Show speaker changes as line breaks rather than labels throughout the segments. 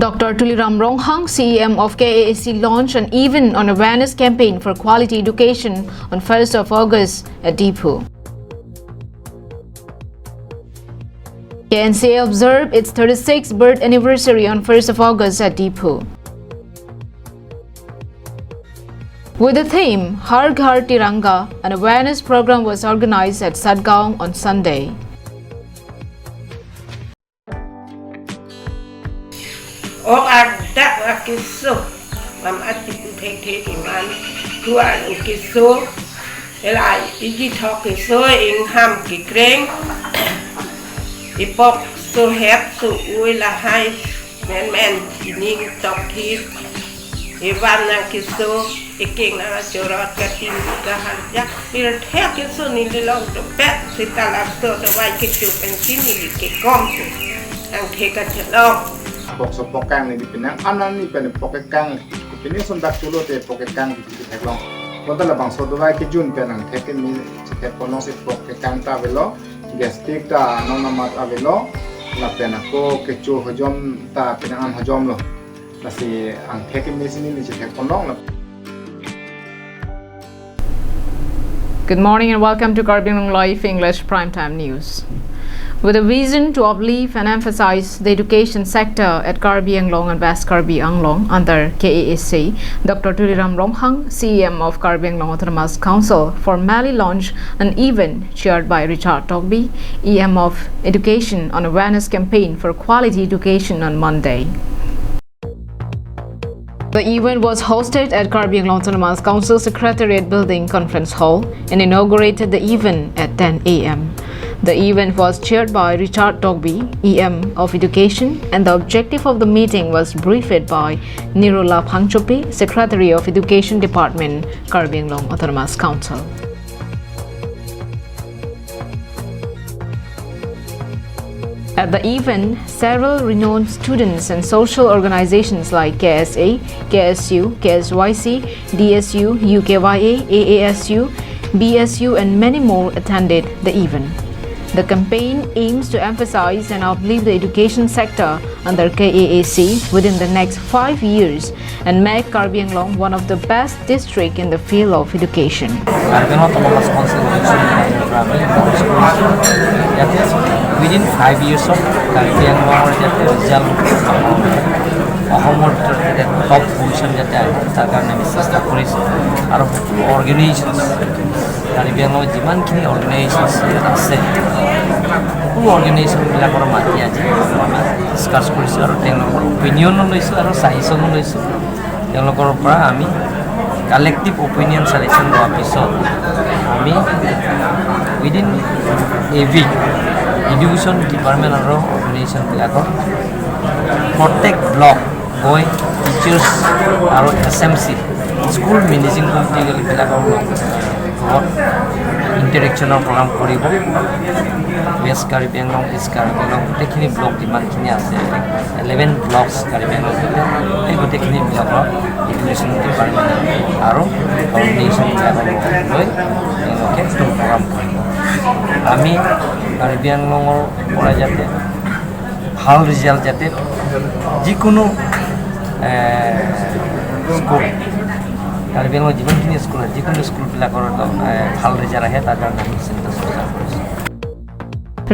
Dr. Tuliram Ronghang, CEM of KAC, launched an event on awareness campaign for quality education on 1st of August at Deepu. KNCA observed its 36th birth anniversary on 1st of August at Deepu. With the theme Har Ghar Tiranga, an awareness program was organized at Satgaon on Sunday.
Kiso, mam ati take man, who are kiso, elai, iji talk kiso, in ham kikreng, ipok so hep so uila high, man, ning talk his, Ivana kiso, iking na chorot katin kaharja, ir tek kiso ni long to bet, sitala so the white kitchen and sini kikom, and take a chalong.
Pok kang ni dipinang anan ni pen pok kang dipini sondak tulo te pok kang di thaglong konta labang so do vai ke jun penang theken mi che kono se pok kang ta velo gastric ta nona mat avelo la pena ko ke chu hojom ta penang an hojom lo la si ang theken mi sini ni che kono la.
Good morning and welcome to Karbi Anglong Live English Primetime News. With a vision to uplift and emphasize the education sector at Karbi Anglong and West Karbi Anglong under KAC, Dr. Tuliram Ronghang, CEM of Karbi Anglong Autonomous Council, formally launched an event chaired by Richard Togby, EM of Education, on awareness campaign for quality education on Monday. The event was hosted at Karbi Anglong Autonomous Council Secretariat Building Conference Hall and inaugurated the event at 10 a.m. The event was chaired by Richard Togby, EM of Education, and the objective of the meeting was briefed by Nirula Phangchopi, Secretary of Education Department, Karbi Anglong Autonomous Council. At the event, several renowned students and social organizations like KSA, KSU, KSYC, DSU, UKYA, AASU, BSU, and many more attended the event. The campaign aims to emphasize and uplift the education sector under KAC within the next 5 years and make Karbi Anglong one of the best districts in the field of education.
Within 5 years of Karbi Anglong result top position organizations Karbi Anglong jiman kini organizations আছে সকলো organization বিলাকৰ মাতি আজি discuss কৰিছো আৰু তেওঁলোকৰ opinion লৈছো আৰু সাজেশন লৈছো তেওঁলোকৰ পৰা আমি collective opinion selection লোৱাৰ পিছত আমি within a week education department আৰু organization বিলাকৰ প্ৰত্যেক ব্লক গৈ টিচাৰ্স আৰু SMC স্কুল মেনেজিং কমিটি বিলাকৰ ইন্টাৰেকশনৰ প্ৰগ্ৰাম কৰিব West Karbi Anglong, East Karbi Anglong, গোটেইখিনি ব্লক যিমানখিনি আছে 11 ব্লকছ Karbi Anglong এই গোটেইখিনি ব্লকৰ এডুকেশ্যন ডিপাৰ্টমেণ্ট আৰু অৰ্গেনাইজেশ্যন লৈ তেওঁলোকে প্ৰগ্ৰাম কৰিব আমি Karbi Anglongৰ পৰা যাতে ভাল ৰিজাল্ট যাতে যিকোনো স্কুল Karbi Anglong যিমানখিনি স্কুল আছে যিকোনো স্কুলবিলাকৰ ভাল ৰিজাল্ট আহে তাৰ কাৰণে আমি চিন্তা চৰ্চা কৰিছোঁ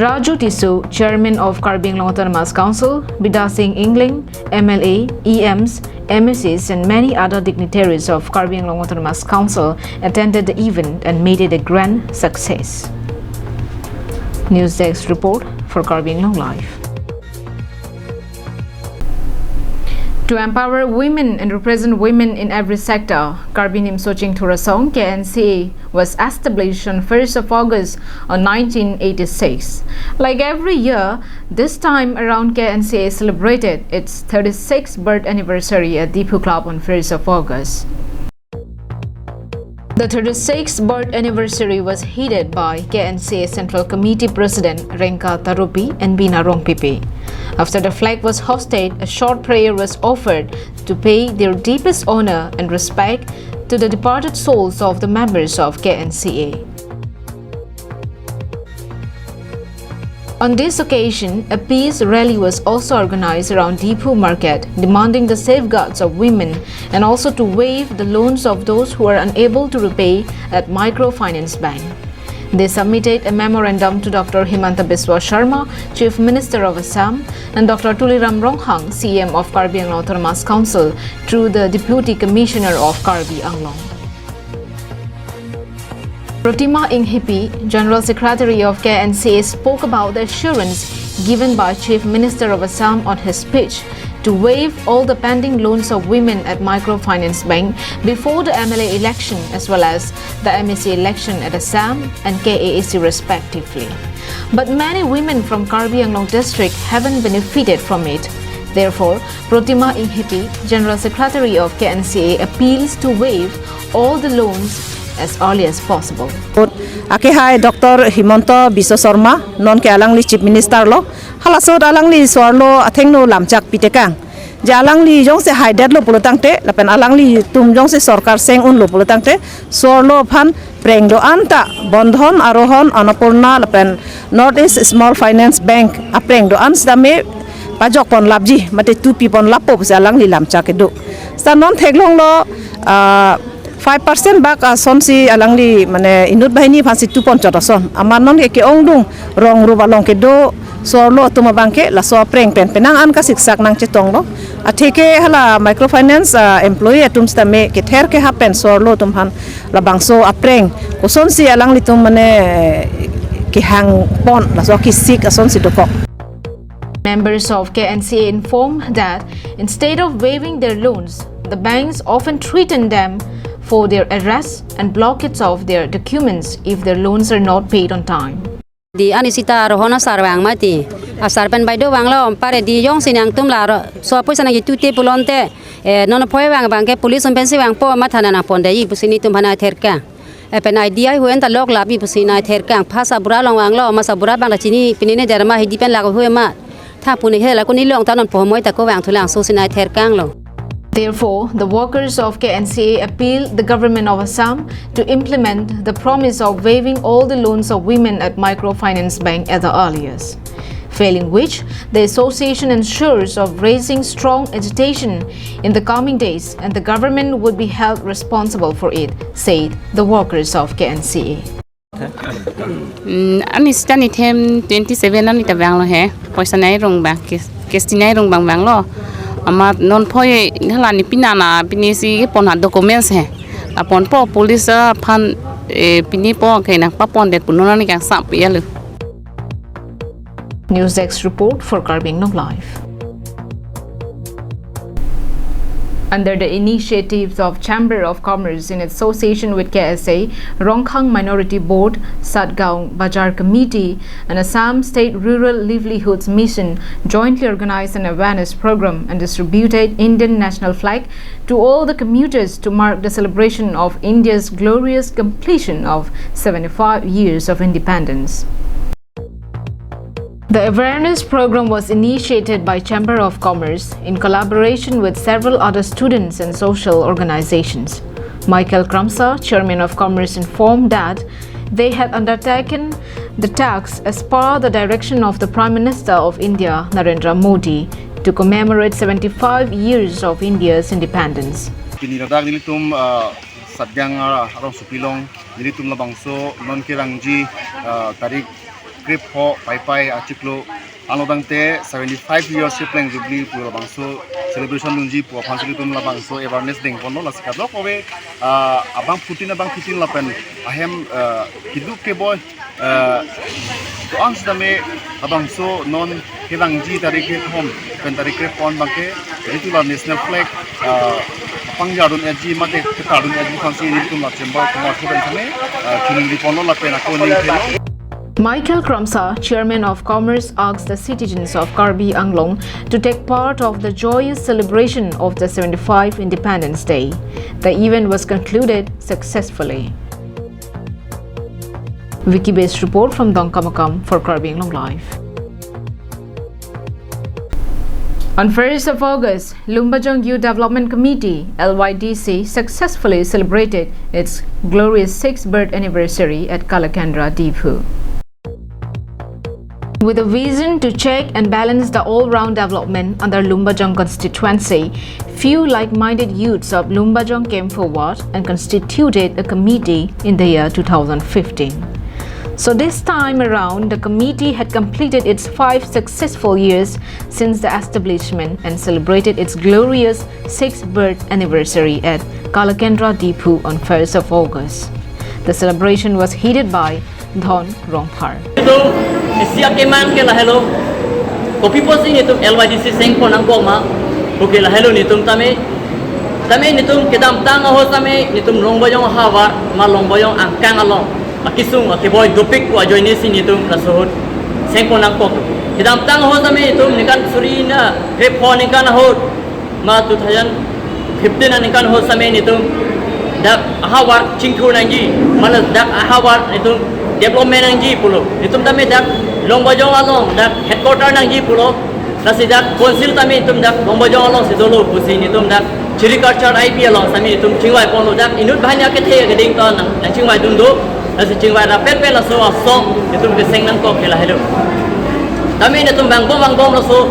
Raju Tisu, Chairman of Karbi Anglong Autonomous Council, Bida Singh Ingling, MLA, EMs, MSCs, and many other dignitaries of Karbi Anglong Autonomous Council attended the event and made it a grand success. News Desk report for Karbi Anglong Live. To empower women and represent women in every sector, Karbi Nim Soching Thurasong KNCA was established on 1st of August on 1986. Like every year, this time around KNCA celebrated its 36th birth anniversary at Deepu Club on 1st of August. The 36th birth anniversary was headed by KNCA Central Committee President Renka Tarupi and Bina Rongpipi. After the flag was hosted, a short prayer was offered to pay their deepest honor and respect to the departed souls of the members of KNCA. On this occasion, a peace rally was also organized around Deephu Market, demanding the safeguards of women and also to waive the loans of those who are unable to repay at Microfinance Bank. They submitted a memorandum to Dr. Himanta Biswa Sharma, Chief Minister of Assam, and Dr. Tuliram Ronghang, CM of Karbi Anglong Autonomous Council, through the Deputy Commissioner of Karbi Anglong. Protima Inghipi, General Secretary of KNCA, spoke about the assurance given by Chief Minister of Assam on his speech to waive all the pending loans of women at Microfinance Bank before the MLA election as well as the MEC election at Assam and KAAC respectively. But many women from Karbi Anglong district haven't benefited from it. Therefore, Protima Inghipi, General Secretary of KNCA, appeals to waive all the loans as early as possible.
Ake hai Dr. Himanta Biswa Sharma non ke alangli Chief Minister lo halasod alangli swarlo athengno lamchak pitekang ja alangli jong se hai det lo polotangte lapen alangli tum jong se sarkar seng un lo polotangte swarlo phan preng do anta bondhon arohon anapurna lapen North East Small Finance Bank apreng do an stame pajok pon labji mate tupi pon lapo se alangli lamchak edo sta non theglong lo 5% bak sonsi alangli mane inut bahini phansi 2.4 son amar non ke ongdung rong ru balong ke do sorlo tuma bangke la so preng pen penang an ka siksak nang chetong lo atheke hala microfinance employee atum stame ke ther ke happen sorlo tum han la bangso apreng ko sonsi alangli tum mane ke hang pon la so ki sik sonsi dokok.
Members of KNCA informed that instead of waiving their loans, the banks often threaten them for their arrest and blockage of their documents if their loans are not paid on time.
Di anisita rohona sarwang mati asar pen baido wanglo pare di yong sinang tumla so poisa na tute pulonte nono poe wang bangke police pensi wang po mathana na ponde i pusini tumbana therka pen idea huen ta lok labi pusina therka phasa bura long wanglo masa bura bang la chini pinine derma hi dipen la hue ma tha puni hela kuni long tanon po moi ta ko wang thulang so sina therkang lo.
Therefore, the workers of KNCA appealed the government of Assam to implement the promise of waiving all the loans of women at Microfinance Bank at the earliest. Failing which, the association ensures of raising strong agitation in the coming days and the government would be held responsible for it, said the workers of KNCA.
Ani stani them 27 ani ta bang lo he poisa nai rong bang kesti nai rong bang lo ama non phoye hala ni pinana pinisi pona documents he apon po police phan pini po kaina papon det punona ni kang sap yalu.
News Desk report for Karbi Anglong Live. Under the initiatives of Chamber of Commerce in association with KSA, Ronghang Minority Board, Satgaon Bajar Committee and Assam State Rural Livelihoods Mission jointly organized an awareness program and distributed Indian national flag to all the commuters to mark the celebration of India's glorious completion of 75 years of independence. The awareness program was initiated by Chamber of Commerce in collaboration with several other students and social organizations. Michael Kramsa, Chairman of Commerce, informed that they had undertaken the task as per the direction of the Prime Minister of India, Narendra Modi, to commemorate 75 years of India's independence.
Grip ho pai achiklo anodang te 75 years shipling jubilee pura bangso celebration nunji pu phansili tum la bangso awareness ding kono la sikadlo kowe abang putin abang kitin la pen ahem kidu ke boy to ans dame abangso non hebangji tarik hom pen tarik pon bangke itu la national flag pangjadun eji mate kadun eji phansi ni tum la chamber kuma khoben thame kini kono la pen ako ni thelo.
Michael Kramsa, Chairman of Commerce, asked the citizens of Karbi Anglong to take part of the joyous celebration of the 75th Independence Day. The event was concluded successfully. Wiki-based report from Dongkamakam for Karbi Anglong Live. On 1st of August, Lumbajong Youth Development Committee (LYDC) successfully celebrated its glorious 6th birth anniversary at Kalakandra, Deephu. With a vision to check and balance the all-round development under Lumbajong constituency, few like-minded youths of Lumbajong came forward and constituted a committee in the year 2015. So this time around, the committee had completed its 5 successful years since the establishment and celebrated its glorious 6th birth anniversary at Kalakendra Dipu on 1st of August. The celebration was headed by Don Rongphar.
Siap keman ke lah hello. Kopi pos ini tu LYDC sengpon ang ma. Oke lah hello ni tum tame ni tum kedam tang ho tame ni tum longbayong hawa ma longbayong angkang along. Akisung akiboy dopik wa join ni sini tum la sohut sengpon ang pok. Kedam tang ho tame ni tum nikan surina grep ho nikan ho ma 2015 nikan ho tame ni tum dak hawa cingku nangi mana dak hawa ni tum development nangi pulo. Ni tum tame dak Longbajong along dak headquarter nang ji pulo nasi dak konsil tami tum dak Longbajong along sidolo pusi ni tum dak agriculture IP along sami tum chingwai polo dak inut bahanya ke the ke ding ton nang chingwai dundo nasi chingwai ra pet la so song ni tum ke seng nang ko ke la hello tami ni tum bang bom la so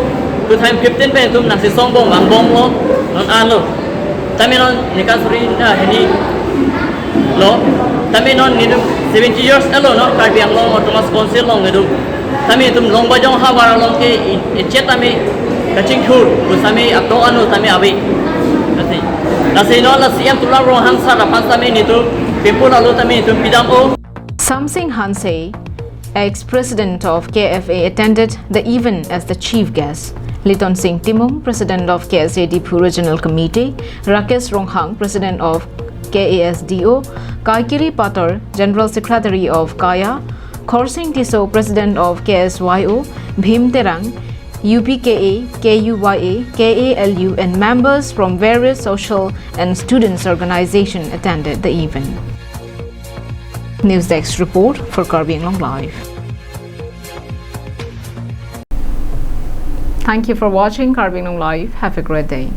tu time 15 pe tum nasi song bom bang bom lo non an lo tami non ni ka suri na heni lo tami non ni 70 years alo no ka biang lo automas council long edu tami tum Longbajong hawara long ke chet tami kaching khur usami akto anu tami abi nasi no la siam tulang ro hansa ra pan tami ni tu people alu tami tum pidam o.
Samsing Hanse, ex-president of KFA, attended the event as the chief guest. Liton Singh Timum, president of KSA Dipu Regional Committee, Rakesh Ronghang, president of KASDO, Kaikiri Pator, general secretary of Kaya, Khorsing Tiso, president of KSYO, Bhim Terang, UPKA, KUYA, KALU, and members from various social and students' organizations attended the event. News Desk report for Karbi Anglong Live. Thank you for watching Karbi Anglong Live. Have a great day.